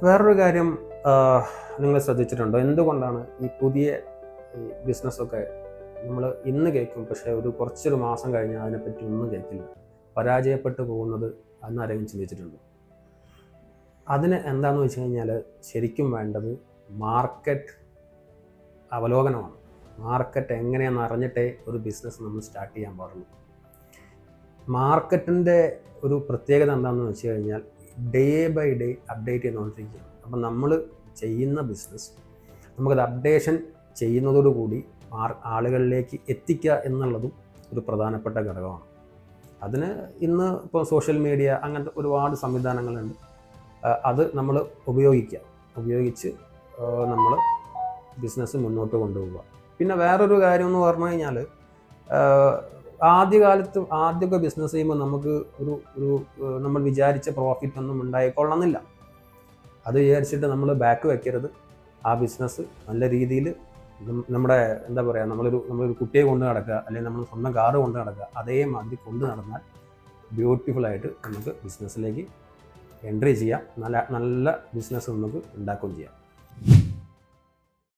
വേറൊരു കാര്യം നിങ്ങൾ ശ്രദ്ധിച്ചിട്ടുണ്ടോ? എന്തുകൊണ്ടാണ് ഈ പുതിയ ബിസിനസ്സൊക്കെ നമ്മൾ ഇന്ന് കേൾക്കും, പക്ഷേ കുറച്ചൊരു മാസം കഴിഞ്ഞാൽ അതിനെപ്പറ്റി ഒന്നും കേൾക്കില്ല, പരാജയപ്പെട്ടു പോകുന്നത് എന്ന് ആരെങ്കിലും ചിന്തിച്ചിട്ടുണ്ടോ? അതിന് എന്താണെന്ന് വെച്ച് കഴിഞ്ഞാൽ ശരിക്കും വേണ്ടത് മാർക്കറ്റ് അവലോകനമാണ്. മാർക്കറ്റ് എങ്ങനെയാണെന്ന് അറിഞ്ഞിട്ടേ ഒരു ബിസിനസ് നമ്മൾ സ്റ്റാർട്ട് ചെയ്യാൻ പാടുള്ളൂ. മാർക്കറ്റിൻ്റെ ഒരു പ്രത്യേകത എന്താണെന്ന് വെച്ച് കഴിഞ്ഞാൽ ഡേ ബൈ ഡേ അപ്ഡേറ്റ് ചെയ്തുകൊണ്ടിരിക്കുകയാണ്. അപ്പം നമ്മൾ ചെയ്യുന്ന ബിസിനസ് നമുക്കത് അപ്ഡേഷൻ ചെയ്യുന്നതോടുകൂടി ആളുകളിലേക്ക് എത്തിക്കുക എന്നുള്ളതും ഒരു പ്രധാനപ്പെട്ട ഘടകമാണ്. അതിന് ഇന്ന് ഇപ്പോൾ സോഷ്യൽ മീഡിയ അങ്ങനത്തെ ഒരുപാട് സംവിധാനങ്ങളുണ്ട്. അത് നമ്മൾ ഉപയോഗിച്ച് നമ്മൾ ബിസിനസ് മുന്നോട്ട് കൊണ്ടുപോവുക. പിന്നെ വേറൊരു കാര്യം എന്ന് പറഞ്ഞു കഴിഞ്ഞാൽ, ആദ്യമൊക്കെ ബിസിനസ് ചെയ്യുമ്പോൾ നമുക്ക് നമ്മൾ വിചാരിച്ച പ്രോഫിറ്റ് ഒന്നും ഉണ്ടായിക്കൊള്ളണമെന്നില്ല. അത് വിചാരിച്ചിട്ട് നമ്മൾ ബാക്ക് വയ്ക്കരുത്. ആ ബിസിനസ് നല്ല രീതിയിൽ നമ്മുടെ എന്താ പറയുക, നമ്മളൊരു കുട്ടിയെ കൊണ്ട് നടക്കുക, അല്ലെങ്കിൽ നമ്മൾ സ്വന്തം കാറ് കൊണ്ട് നടക്കുക, അതേമാതിരി കൊണ്ട് നടന്നാൽ ബ്യൂട്ടിഫുള്ളായിട്ട് നമുക്ക് ബിസിനസ്സിലേക്ക് എൻട്രി ചെയ്യാം. നല്ല ബിസിനസ് നമുക്ക് ഉണ്ടാക്കുകയും ചെയ്യാം.